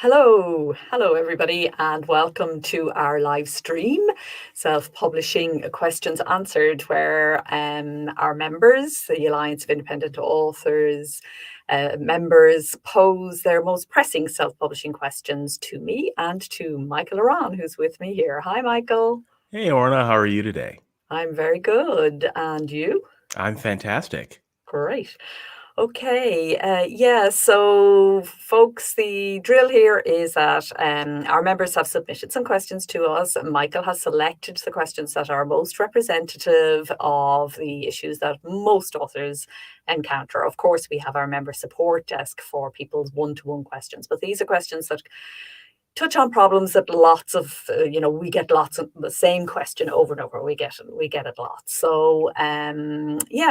Hello everybody, and welcome to our live stream, Self-Publishing Questions Answered, where our members, the Alliance of Independent Authors members, pose their most pressing self-publishing questions to me and to Michael La Ronn, who's with me here. Hi, Michael. Hey, Orna, how are you today? I'm very good. And you? I'm fantastic. Great. Okay, so folks, the drill here is that our members have submitted some questions to us. Michael has selected the questions that are most representative of the issues that most authors encounter. Of course, we have our member support desk for people's one-to-one questions, but these are questions that touch on problems that lots of we get lots of the same question over and over. We get it lots. So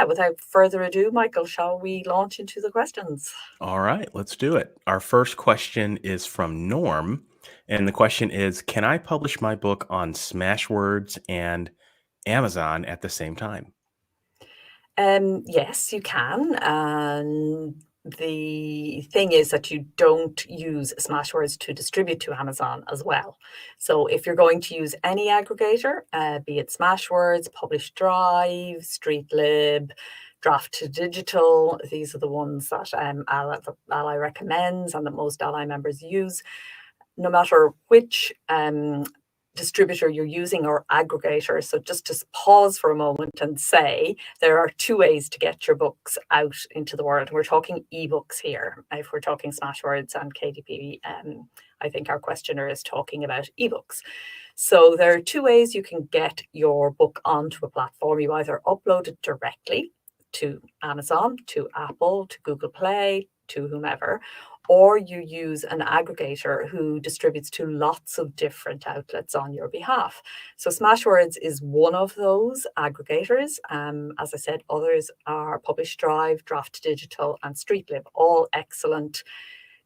without further ado, Michael, shall we launch into the questions? All right, let's do it. Our first question is from Norm, and the question is, can I publish my book on Smashwords and Amazon at the same time? Yes, you can. And the thing is that you don't use Smashwords to distribute to Amazon as well. So if you're going to use any aggregator, be it Smashwords, PublishDrive, Streetlib, Draft2Digital, these are the ones that ALLi recommends and that most ALLi members use. No matter which distributor you're using or aggregator. So just to pause for a moment and say there are two ways to get your books out into the world. We're talking ebooks here. If we're talking Smashwords and KDP, I think our questioner is talking about ebooks. So there are two ways you can get your book onto a platform. You either upload it directly to Amazon, to Apple, to Google Play, to whomever, or you use an aggregator who distributes to lots of different outlets on your behalf. So Smashwords is one of those aggregators. As I said, others are PublishDrive, Draft2Digital, and Streetlib, all excellent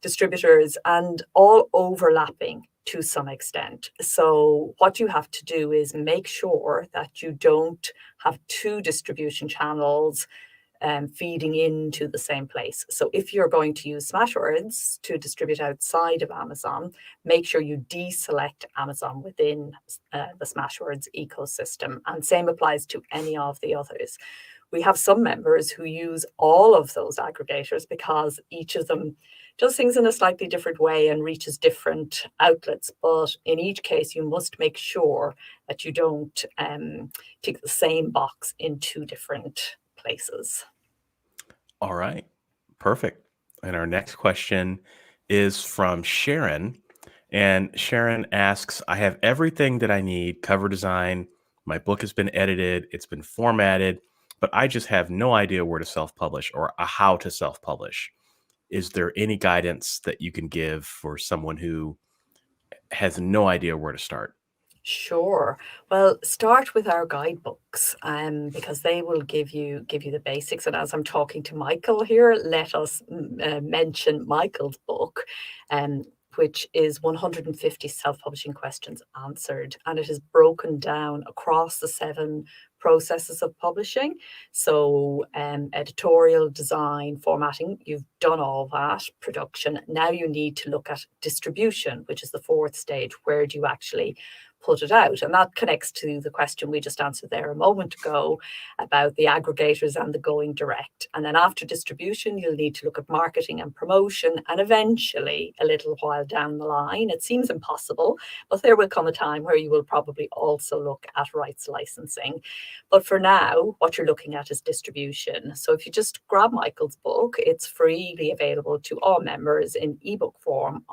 distributors and all overlapping to some extent. So what you have to do is make sure that you don't have two distribution channels feeding into the same place. So if you're going to use Smashwords to distribute outside of Amazon, make sure you deselect Amazon within the Smashwords ecosystem. And same applies to any of the others. We have some members who use all of those aggregators because each of them does things in a slightly different way and reaches different outlets. But in each case, you must make sure that you don't tick the same box in two different places. All right, perfect. And our next question is from Sharon. And Sharon asks, I have everything that I need, cover design, my book has been edited, it's been formatted, but I just have no idea where to self-publish or how to self-publish. Is there any guidance that you can give for someone who has no idea where to start? Sure. Well, start with our guidebooks, because they will give you the basics. And as I'm talking to Michael here, let us mention Michael's book, which is 150 self-publishing questions answered, and it is broken down across the 7 processes of publishing. So editorial, design, formatting, you've done all that, production. Now you need to look at distribution, which is the 4th stage. Where do you actually put it out? And that connects to the question we just answered there a moment ago about the aggregators and the going direct. And then after distribution, you'll need to look at marketing and promotion. And eventually, a little while down the line, it seems impossible, but there will come a time where you will probably also look at rights licensing. But for now, what you're looking at is distribution. So if you just grab Michael's book, it's freely available to all members in ebook form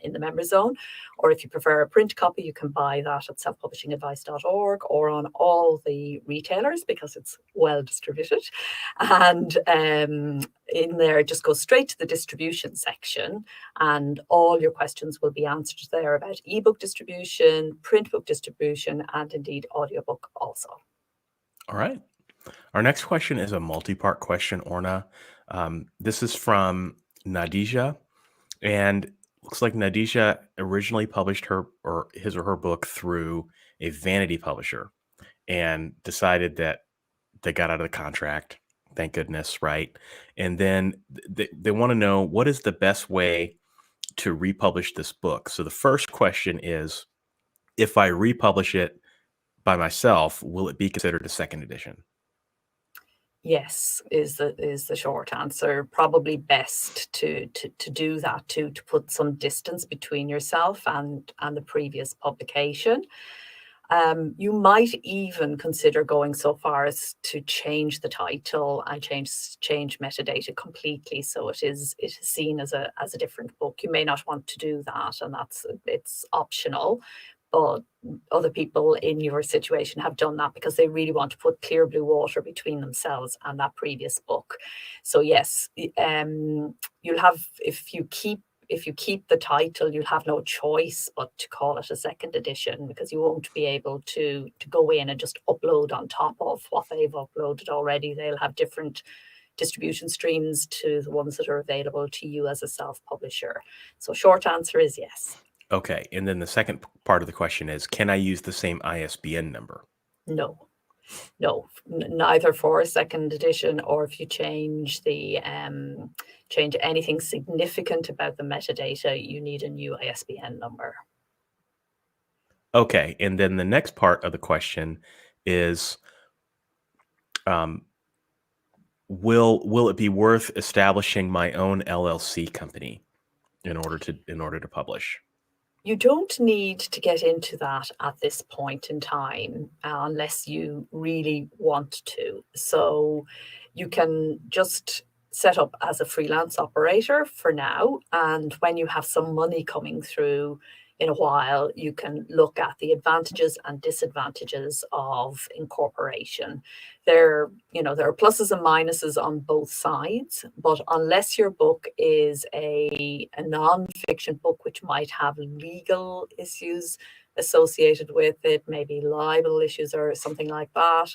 in the member zone. Or if you prefer a print copy, you can buy that at selfpublishingadvice.org or on all the retailers because it's well distributed. And in there, just go straight to the distribution section and all your questions will be answered there about ebook distribution, print book distribution, and indeed audiobook also. All right. Our next question is a multi-part question, Orna. This is from Nadija, and looks like Nadija originally published his or her book through a vanity publisher and decided that they got out of the contract. Thank goodness, right? And then they want to know, what is the best way to republish this book. So the first question is, if I republish it by myself, will it be considered a second edition? Yes, is the short answer. Probably best to do that, to put some distance between yourself and the previous publication. You might even consider going so far as to change the title and change metadata completely, so it is seen as a different book. You may not want to do that, and it's optional. But other people in your situation have done that because they really want to put clear blue water between themselves and that previous book. So yes, you'll have, if you keep the title, you'll have no choice but to call it a second edition, because you won't be able to go in and just upload on top of what they've uploaded already. They'll have different distribution streams to the ones that are available to you as a self-publisher. So short answer is yes. Okay. And then the second part of the question is, can I use the same ISBN number? No, neither for a second edition, or if you change change anything significant about the metadata, you need a new ISBN number. Okay. And then the next part of the question is, will it be worth establishing my own LLC company in order to publish? You don't need to get into that at this point in time, unless you really want to. So you can just set up as a freelance operator for now, and when you have some money coming through in a while, you can look at the advantages and disadvantages of incorporation. There are pluses and minuses on both sides, but unless your book is a non-fiction book, which might have legal issues associated with it, maybe libel issues or something like that,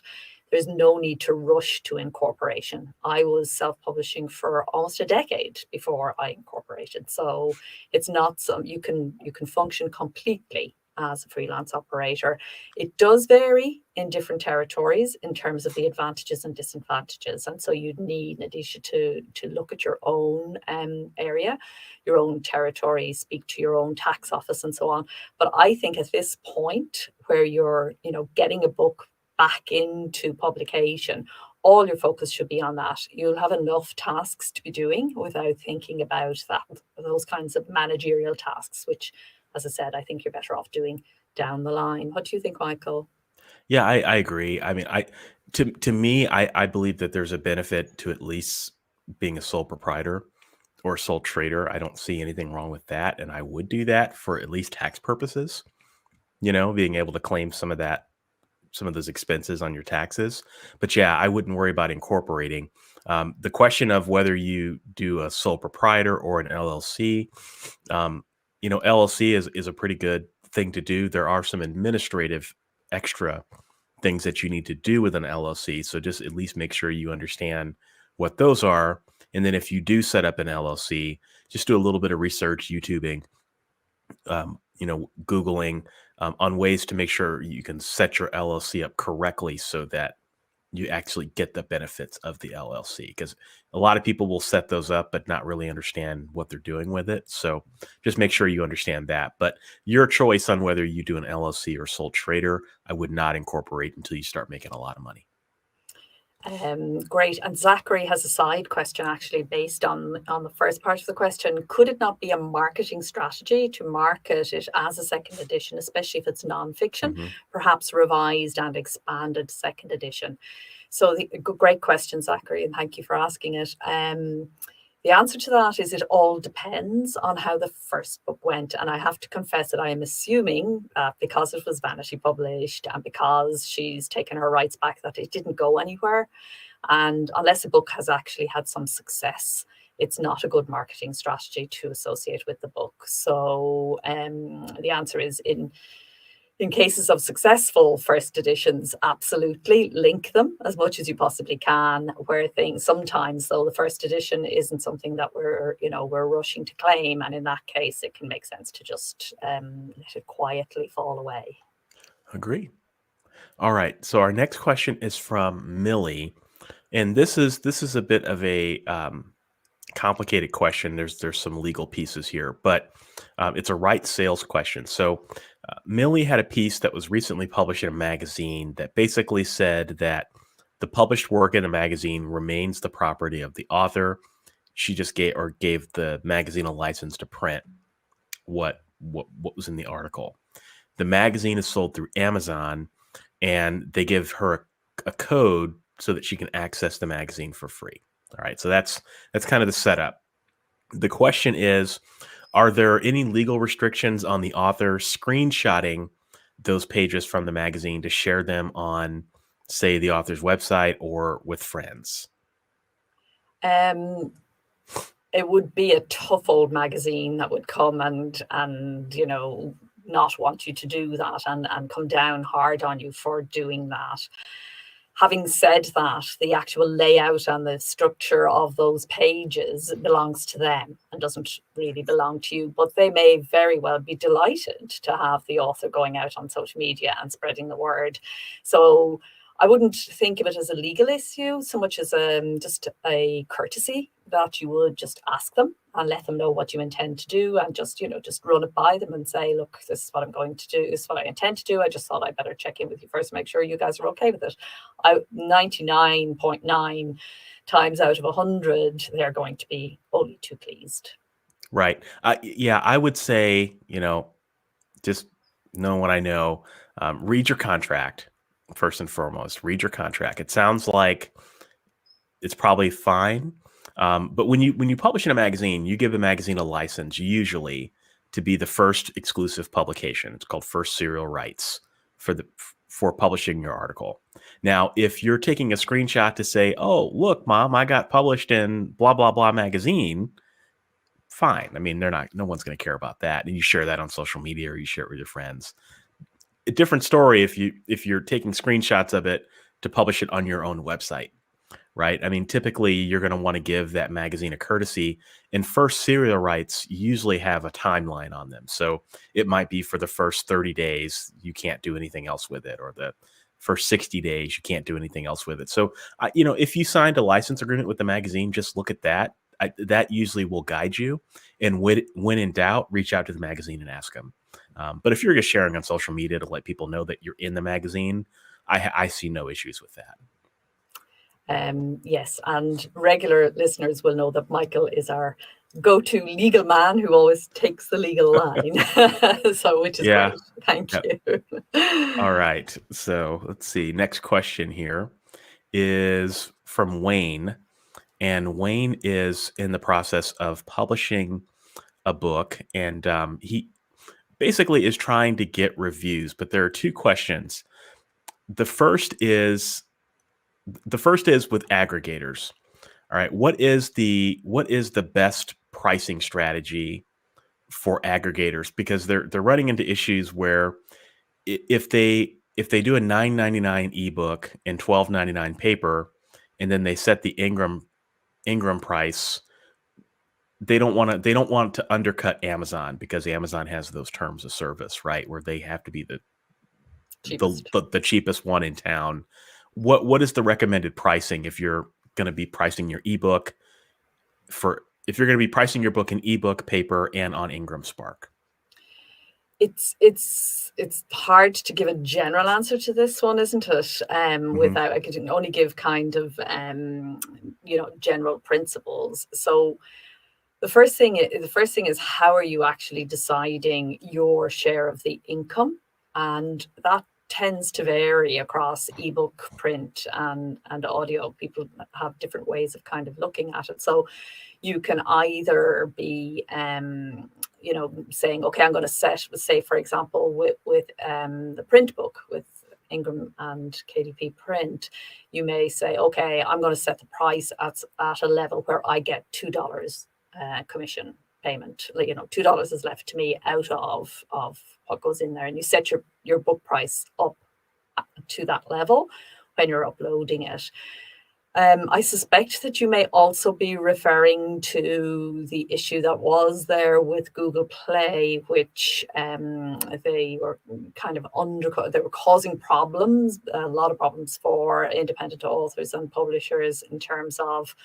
there's no need to rush to incorporation. I was self-publishing for almost a decade before I incorporated, so it's not you can function completely as a freelance operator. It does vary in different territories in terms of the advantages and disadvantages, and so you'd need, Nadisha, to look at your own area, your own territory, speak to your own tax office and so on. But I think at this point, where you're getting a book back into publication, all your focus should be on that. You'll have enough tasks to be doing without thinking about those kinds of managerial tasks, which, as I said, I think you're better off doing down the line. What do you think, Michael? Yeah, I agree. I mean, to me, I believe that there's a benefit to at least being a sole proprietor or sole trader. I don't see anything wrong with that, and I would do that for at least tax purposes. Being able to claim some of those expenses on your taxes. But yeah, I wouldn't worry about incorporating. The question of whether you do a sole proprietor or an LLC, LLC is a pretty good thing to do. There are some administrative extra things that you need to do with an LLC. So just at least make sure you understand what those are. And then if you do set up an LLC, just do a little bit of research, YouTubing, Googling on ways to make sure you can set your LLC up correctly so that you actually get the benefits of the LLC. Because a lot of people will set those up but not really understand what they're doing with it. So just make sure you understand that. But your choice on whether you do an LLC or sole trader, I would not incorporate until you start making a lot of money. Great. And Zachary has a side question actually based on the first part of the question. Could it not be a marketing strategy to market it as a second edition, especially if it's nonfiction, perhaps revised and expanded second edition? So great question, Zachary, and thank you for asking it. The answer to that is it all depends on how the first book went. And I have to confess that I am assuming because it was vanity published and because she's taken her rights back, that it didn't go anywhere. And unless a book has actually had some success, it's not a good marketing strategy to associate with the book. So the answer is in cases of successful first editions, absolutely link them as much as you possibly can. Where sometimes, though, the first edition isn't something that we're rushing to claim, and in that case, it can make sense to just let it quietly fall away. Agree. All right. So our next question is from Millie, and this is a bit of a complicated question. There's some legal pieces here, but it's a right sales question. So Millie had a piece that was recently published in a magazine that basically said that the published work in the magazine remains the property of the author. She just gave the magazine a license to print what was in the article. The magazine is sold through Amazon, and they give her a code so that she can access the magazine for free. All right, so that's kind of the setup. The question is, are there any legal restrictions on the author screenshotting those pages from the magazine to share them on, say, the author's website or with friends? It would be a tough old magazine that would come and not want you to do that and come down hard on you for doing that. Having said that, the actual layout and the structure of those pages belongs to them and doesn't really belong to you, but they may very well be delighted to have the author going out on social media and spreading the word. So I wouldn't think of it as a legal issue so much as just a courtesy that you would just ask them and let them know what you intend to do, and just run it by them and say, look, this is what I'm going to do, this is what I intend to do. I just thought I'd better check in with you first, make sure you guys are okay with it. 99.9 times out of 100, they're going to be only too pleased. Right. Yeah, I would say, just know what I know. Read your contract first and foremost. Read your contract. It sounds like it's probably fine. But when you publish in a magazine, you give a magazine a license usually to be the first exclusive publication. It's called first serial rights for publishing your article. Now, if you're taking a screenshot to say, "Oh, look, Mom, I got published in blah blah blah magazine," fine. I mean, no one's going to care about that. And you share that on social media or you share it with your friends. A different story if you're taking screenshots of it to publish it on your own website. Right. I mean, typically you're going to want to give that magazine a courtesy, and first serial rights usually have a timeline on them. So it might be for the first 30 days, you can't do anything else with it, or the first 60 days, you can't do anything else with it. So, if you signed a license agreement with the magazine, just look at that. That usually will guide you. And when in doubt, reach out to the magazine and ask them. But if you're just sharing on social media to let people know that you're in the magazine, I see no issues with that. Yes, and regular listeners will know that Michael is our go-to legal man who always takes the legal line. So, which is great. Thank you. All right. So let's see. Next question here is from Wayne. And Wayne is in the process of publishing a book, and he basically is trying to get reviews. But there are two questions. The first is with aggregators. All right, what is the best pricing strategy for aggregators? Because they're running into issues where if they do a $9.99 ebook and $12.99 paper, and then they set the Ingram price, they don't want to undercut Amazon, because Amazon has those terms of service, right, where they have to be the cheapest one in town. What is the recommended pricing if you're going to be pricing your ebook if you're going to be pricing your book in ebook, paper, and on Ingram Spark? It's hard to give a general answer to this one, isn't it? Without, I could only give kind of general principles. So the first thing is, how are you actually deciding your share of the income? And that tends to vary across ebook, print, and audio. People have different ways of kind of looking at it. So you can either be saying, okay, I'm going to say, for example, with the print book with Ingram and KDP print, you may say, okay, I'm going to set the price at a level where I get $2 commission payment. $2 is left to me out of what goes in there, and you set your book price up to that level when you're uploading it. I suspect that you may also be referring to the issue that was there with Google Play, which they were kind of they were causing problems, a lot of problems for independent authors and publishers in terms of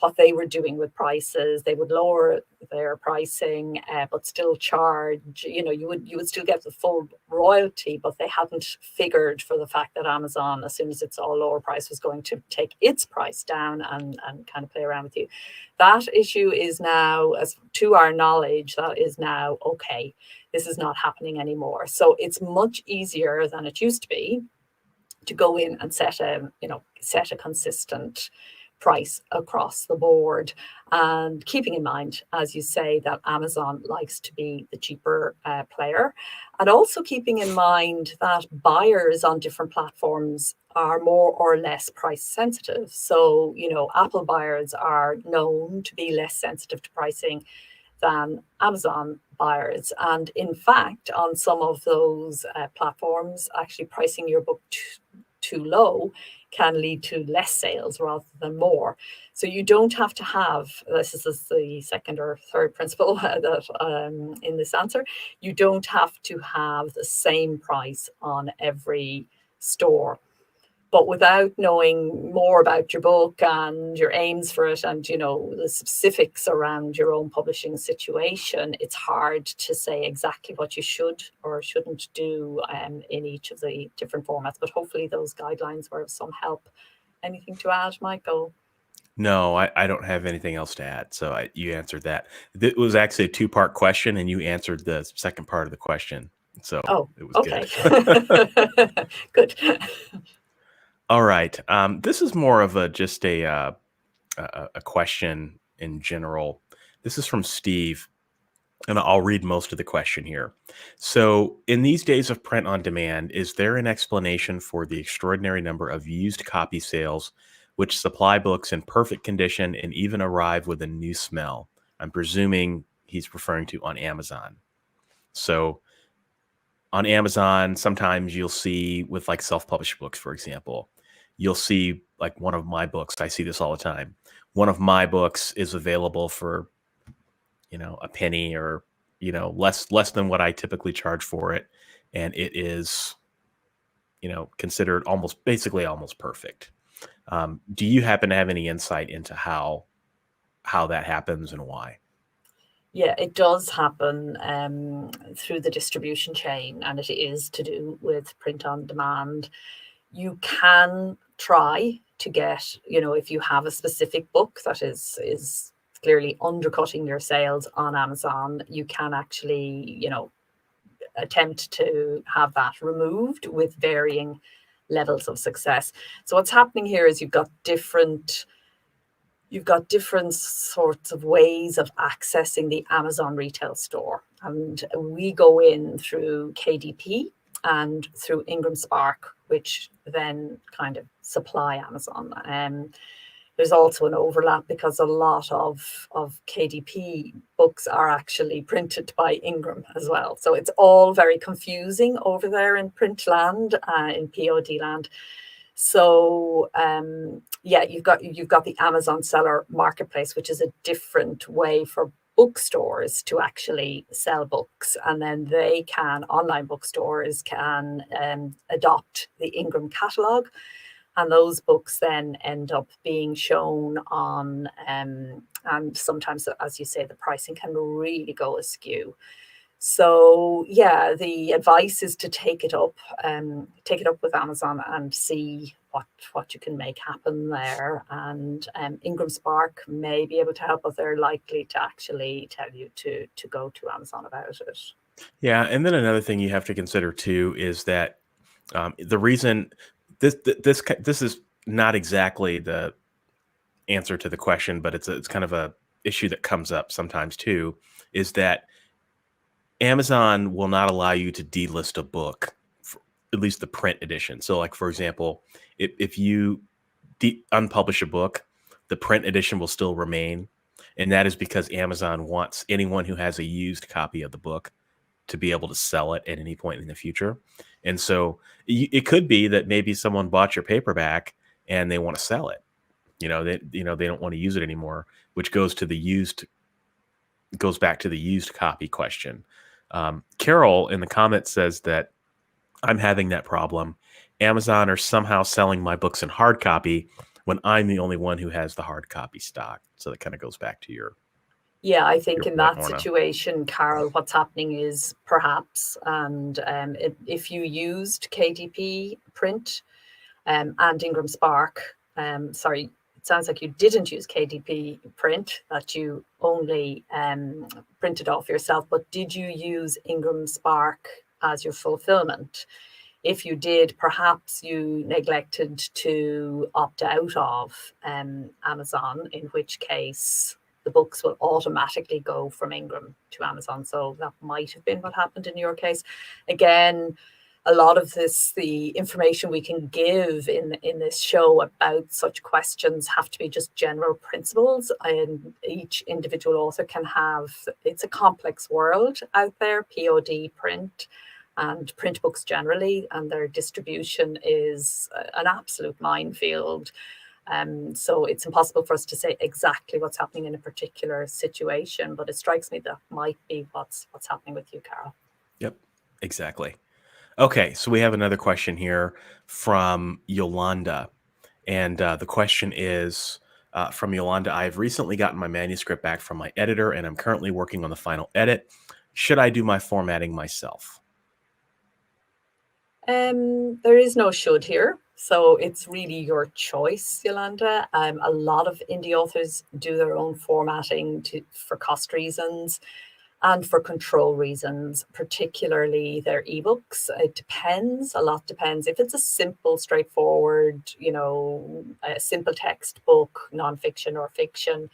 what they were doing with prices. They would lower their pricing, but still charge, you would still get the full royalty, but they hadn't figured for the fact that Amazon, as soon as it's all lower price, was going to take its price down and kind of play around with you. That issue is now, as to our knowledge, that is now okay. This is not happening anymore. So it's much easier than it used to be to go in and set a consistent price across the board, and keeping in mind, as you say, that Amazon likes to be the cheaper player, and also keeping in mind that buyers on different platforms are more or less price sensitive. So, Apple buyers are known to be less sensitive to pricing than Amazon buyers. And in fact, on some of those platforms, actually pricing your book too low can lead to less sales rather than more. So you don't have to have, this is the second or third principle that in this answer, you don't have to have the same price on every store. But without knowing more about your book and your aims for it and, the specifics around your own publishing situation, it's hard to say exactly what you should or shouldn't do in each of the different formats. But hopefully those guidelines were of some help. Anything to add, Michael? No, I don't have anything else to add. So you answered that. It was actually a two-part question, and you answered the second part of the question. So it was okay. good. Good. All right. This is more of just a question in general. This is from Steve, and I'll read most of the question here. So, in these days of print on demand, is there an explanation for the extraordinary number of used copy sales which supply books in perfect condition and even arrive with a new smell? I'm presuming he's referring to on Amazon. So, on Amazon, sometimes you'll see with like self-published books, for example, you'll see like one of my books. I see this all the time. One of my books is available for, a penny or, less than what I typically charge for it. And it is, considered almost perfect. Do you happen to have any insight into how that happens and why? Yeah, it does happen through the distribution chain, and it is to do with print on demand. You can try to get, if you have a specific book that is clearly undercutting your sales on Amazon, you can actually, attempt to have that removed with varying levels of success. So what's happening here is you've got different sorts of ways of accessing the Amazon retail store. And we go in through KDP and through Ingram Spark, which then kind of supply Amazon. There's also an overlap because a lot of KDP books are actually printed by Ingram as well. So it's all very confusing over there in print land, in POD land. So you've got the Amazon seller marketplace, which is a different way for bookstores to actually sell books, and then online bookstores can adopt the Ingram catalog, and those books then end up being shown on, and sometimes, as you say, the pricing can really go askew. So yeah, the advice is to take it up with Amazon and see what you can make happen there. And Ingram Spark may be able to help, but they're likely to actually tell you to go to Amazon about it. Yeah, and then another thing you have to consider too is that the reason this is not exactly the answer to the question, but it's kind of a issue that comes up sometimes too, is that Amazon will not allow you to delist a book, at least the print edition. So like, for example, if you unpublish a book, the print edition will still remain. And that is because Amazon wants anyone who has a used copy of the book to be able to sell it at any point in the future. And so it could be that maybe someone bought your paperback and they want to sell it. They don't want to use it anymore, which goes back to the used copy question. Carol in the comments says that I'm having that problem. Amazon are somehow selling my books in hard copy, when I'm the only one who has the hard copy stock. So that kind of goes back to your Yeah, I think in point, that Orna. situation, Carol, what's happening is perhaps, and if you used KDP print and Ingram Spark, sorry, it sounds like you didn't use KDP print, that you only printed off yourself, but did you use Ingram Spark as your fulfillment? If you did, perhaps you neglected to opt out of Amazon, in which case the books will automatically go from Ingram to Amazon. So that might have been what happened in your case. Again, a lot of the information we can give in this show about such questions have to be just general principles, and each individual author can have, it's a complex world out there, POD print and print books generally, and their distribution is an absolute minefield. So it's impossible for us to say exactly what's happening in a particular situation, but it strikes me that might be what's happening with you, Carol. Yep, exactly. Okay, so we have another question here from Yolanda. And the question is from Yolanda, I've recently gotten my manuscript back from my editor, and I'm currently working on the final edit. Should I do my formatting myself? There is no should here. So it's really your choice, Yolanda. A lot of indie authors do their own formatting for cost reasons and for control reasons, particularly their ebooks. It depends, a lot depends. If it's a simple, straightforward, a simple text book, nonfiction or fiction,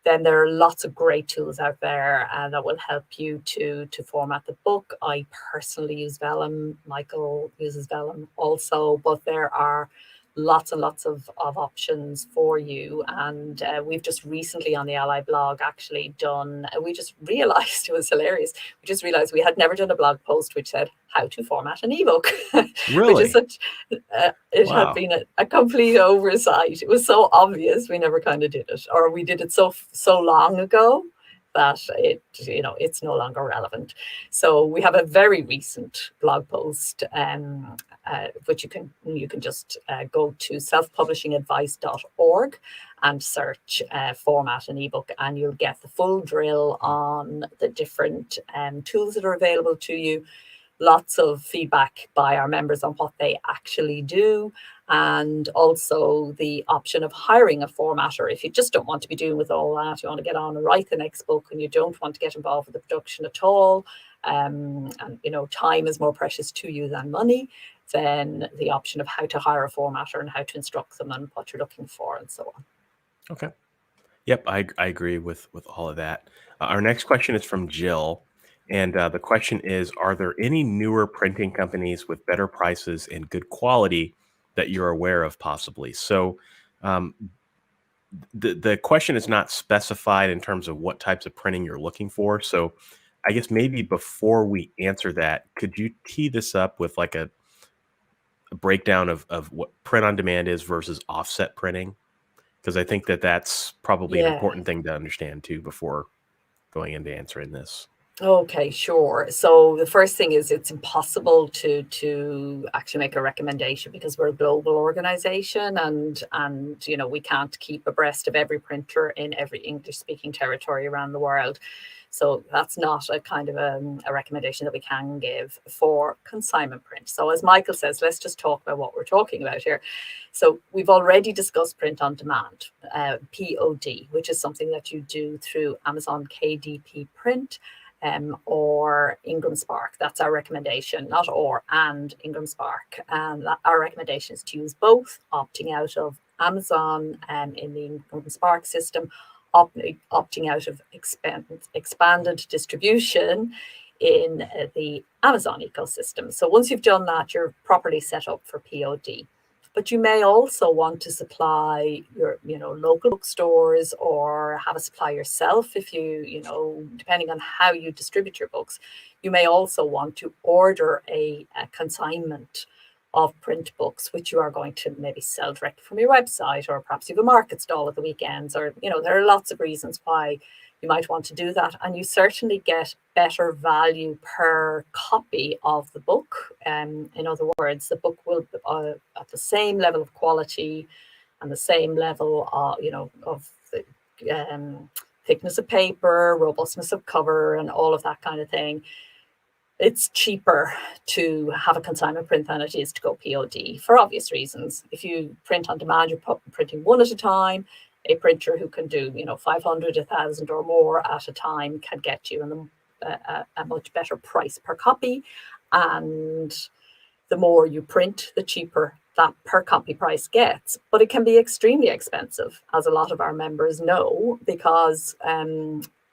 then there are lots of great tools out there that will help you to format the book. I personally use Vellum. Michael uses Vellum also, but there are lots and lots of options for you. And we've just recently on the ALLi blog actually done, we just realized, it was hilarious, we just realized we had never done a blog post which said how to format an ebook. Really? Which is such, it Wow. had been a complete oversight. It was so obvious we never kind of did it, or we did it so long ago that it's no longer relevant. So we have a very recent blog post, which you can just go to selfpublishingadvice.org and search format an ebook, and you'll get the full drill on the different tools that are available to you. Lots of feedback by our members on what they actually do, and also the option of hiring a formatter if you just don't want to be doing with all that. You want to get on and write the next book, and you don't want to get involved with the production at all, and time is more precious to you than money, then the option of how to hire a formatter and how to instruct them and what you're looking for and so on. Okay. Yep, I agree with all of that. Our next question is from Jill. And the question is, are there any newer printing companies with better prices and good quality that you're aware of possibly? So the question is not specified in terms of what types of printing you're looking for. So I guess maybe before we answer that, could you tee this up with like a breakdown of what print on demand is versus offset printing? Because I think that's probably an important thing to understand too before going into answering this. Okay, sure. So the first thing is it's impossible to actually make a recommendation because we're a global organization, and we can't keep abreast of every printer in every English-speaking territory around the world. So that's not a kind of a recommendation that we can give for consignment print. So as Michael says, let's just talk about what we're talking about here. So we've already discussed print on demand, POD, which is something that you do through Amazon KDP print. Or Ingram Spark. That's our recommendation, not and Ingram Spark. And our recommendation is to use both, opting out of Amazon in the Ingram Spark system, opting out of expanded distribution in the Amazon ecosystem. So once you've done that, you're properly set up for POD. But you may also want to supply your, local bookstores, or have a supply yourself if you, depending on how you distribute your books. You may also want to order a consignment of print books, which you are going to maybe sell direct from your website, or perhaps you have a market stall at the weekends, or, there are lots of reasons why you might want to do that. And you certainly get better value per copy of the book. In other words, the book will, at the same level of quality and the same level of, of the thickness of paper, robustness of cover, and all of that kind of thing, it's cheaper to have a consignment print than it is to go POD for obvious reasons. If you print on demand, you're printing one at a time. A printer who can do 500, 1,000 or more at a time can get you a much better price per copy, and the more you print, the cheaper that per copy price gets. But it can be extremely expensive, as a lot of our members know, because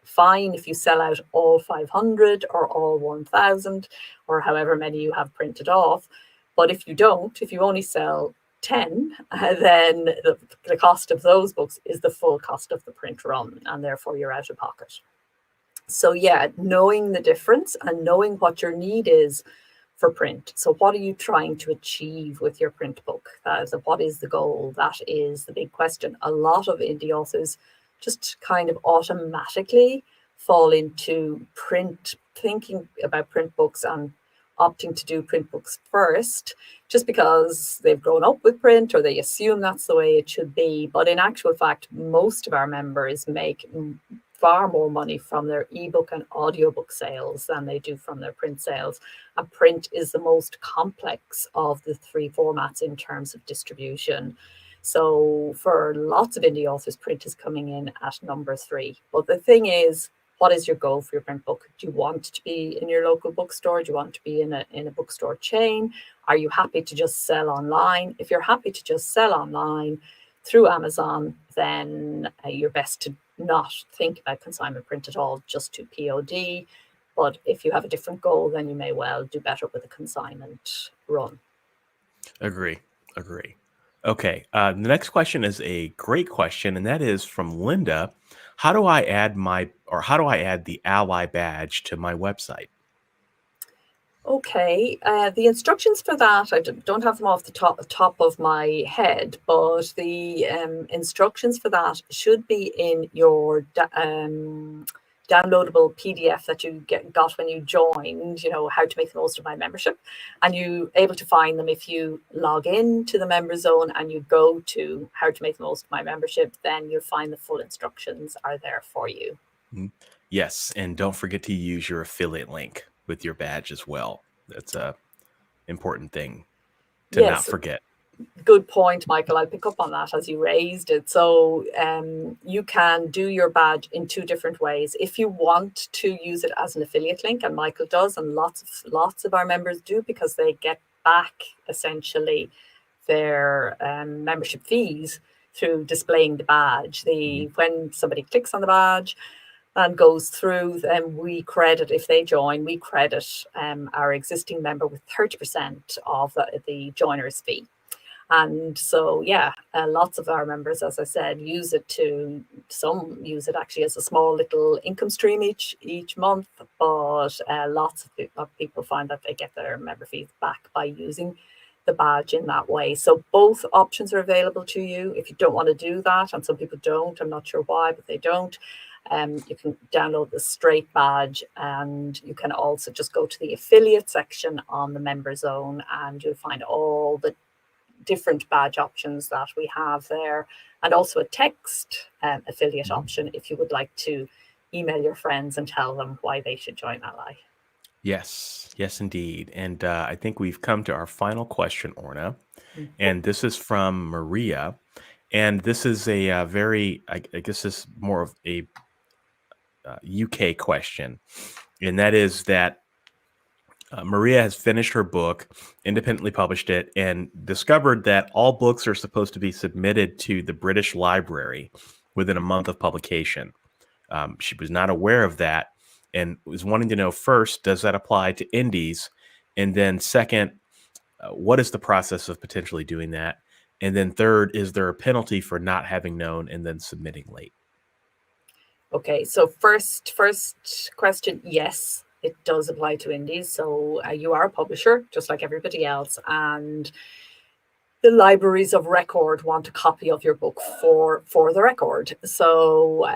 fine if you sell out all 500 or all 1,000 or however many you have printed off. But if you don't, if you only sell 10, then the cost of those books is the full cost of the print run, and therefore you're out of pocket. So yeah, knowing the difference and knowing what your need is for print. So what are you trying to achieve with your print book? What is the goal? That is the big question. A lot of indie authors just kind of automatically fall into thinking about print books and opting to do print books first, just because they've grown up with print or they assume that's the way it should be. But in actual fact, most of our members make far more money from their ebook and audiobook sales than they do from their print sales. And print is the most complex of the three formats in terms of distribution. So for lots of indie authors, print is coming in at number 3. But the thing is, what is your goal for your print book? Do you want to be in your local bookstore? Do you want to be in a bookstore chain? Are you happy to just sell online? If you're happy to just sell online through Amazon, then you're best to not think about consignment print at all, just to POD. But if you have a different goal, then you may well do better with a consignment run. Agree. Okay, the next question is a great question, and that is from Linda. How do I add the ALLi badge to my website? Okay, the instructions for that, I don't have them off the top of my head, but the instructions for that should be in your downloadable PDF that you got when you joined, how to make the most of my membership. And you're able to find them if you log in to the member zone and you go to how to make the most of my membership, then you'll find the full instructions are there for you. Yes, and don't forget to use your affiliate link with your badge as well. That's a important thing to not forget. Good point, Michael. I'll pick up on that as you raised it. So you can do your badge in 2 different ways. If you want to use it as an affiliate link, and Michael does, and lots of our members do, because they get back essentially their membership fees through displaying the badge. When somebody clicks on the badge and goes through, then we credit, if they join, we credit our existing member with 30% of the joiner's fee. And so, yeah, lots of our members, as I said, use it some use it actually as a small little income stream each month, but lots of people find that they get their member fees back by using the badge in that way. So both options are available to you. If you don't want to do that, and some people don't, I'm not sure why, but they don't, you can download the straight badge, and you can also just go to the affiliate section on the member zone, and you'll find all the different badge options that we have there, and also a text affiliate option if you would like to email your friends and tell them why they should join ALLi. Yes, indeed. And I think we've come to our final question, Orna. And this is from Maria. And this is a very, I guess this is more of a UK question. And that is that Maria has finished her book, independently published it, and discovered that all books are supposed to be submitted to the British Library within a month of publication. She was not aware of that and was wanting to know, first, does that apply to indies? And then second, what is the process of potentially doing that? And then third, is there a penalty for not having known and then submitting late? Okay, so first question, yes, it does apply to indies. So you are a publisher, just like everybody else, and the libraries of record want a copy of your book for the record. So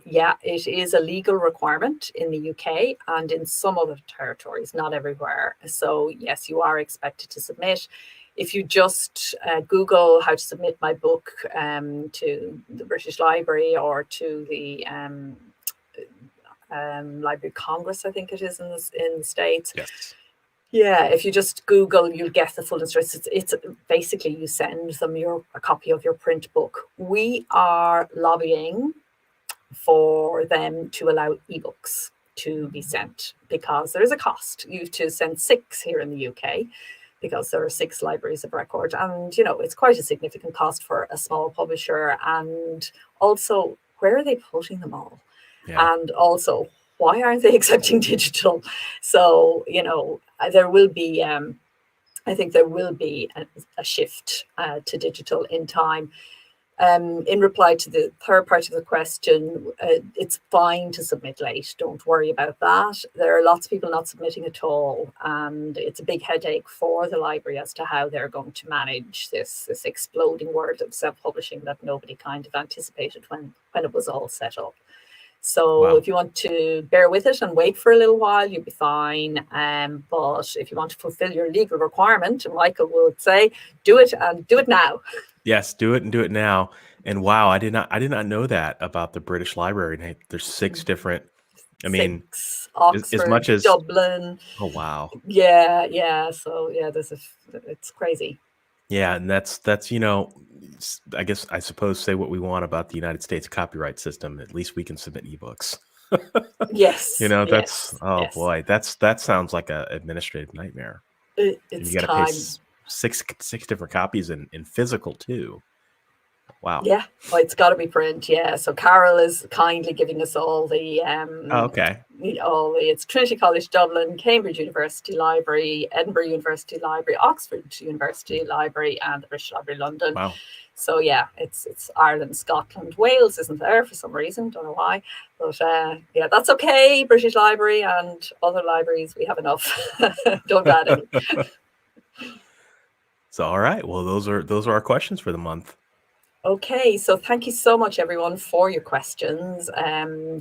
yeah, it is a legal requirement in the UK and in some other territories, not everywhere. So yes, you are expected to submit. if you just Google how to submit my book to the British Library or to the Library of Congress, I think it is in the States. Yes. Yeah, if you just Google, you'll get the full instructions. It's basically you send them a copy of your print book. We are lobbying for them to allow ebooks to be sent because there is a cost. You have to send 6 here in the UK because there are 6 libraries of record, and you know it's quite a significant cost for a small publisher. And also, where are they putting them all? Yeah. And also, why aren't they accepting digital? So, you know, there will be, I think there will be a shift to digital in time. In reply to the third part of the question, it's fine to submit late. Don't worry about that. There are lots of people not submitting at all, and it's a big headache for the library as to how they're going to manage this exploding world of self-publishing that nobody kind of anticipated when it was all set up. So Wow. if you want to bear with it and wait for a little while, you'll be fine. But if you want to fulfill your legal requirement, Michael would say, do it and do it now. Yes, do it and do it now. And wow, I did not know that about the British Library. There's 6 different. I mean, 6, Oxford, as much as Dublin. Oh wow. Yeah. So yeah, it's crazy. Yeah, and that's you know, I guess I suppose say what we want about the United States copyright system. At least we can submit ebooks. Yes. You know, yes, that's oh yes. boy, that sounds like a administrative nightmare. And It's you got to pay time. 6 different copies in physical too. Wow. Yeah, well, it's got to be print. Yeah, so Carol is kindly giving us all the Oh, okay. it's Trinity College Dublin, Cambridge University Library, Edinburgh University Library, Oxford University Library, and the British Library London. Wow. So yeah, it's Ireland, Scotland, Wales isn't there for some reason, don't know why, but yeah, that's okay. British Library and other libraries, we have enough. Don't add any. So all right, well those are our questions for the month. Okay, so thank you so much, everyone, for your questions.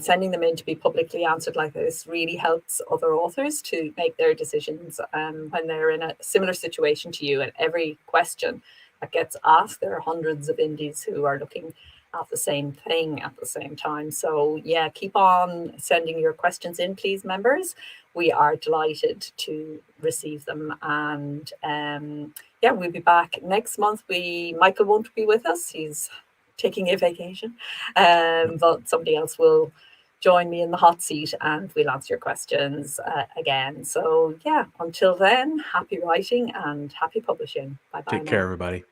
Sending them in to be publicly answered like this really helps other authors to make their decisions when they're in a similar situation to you. And every question that gets asked, there are hundreds of indies who are looking at the same thing at the same time. So yeah, keep on sending your questions in, please, members. We are delighted to receive them. And yeah, we'll be back next month. Michael won't be with us. He's taking a vacation. But somebody else will join me in the hot seat and we'll answer your questions again. So yeah, until then, happy writing and happy publishing. Bye-bye. Take care, everybody.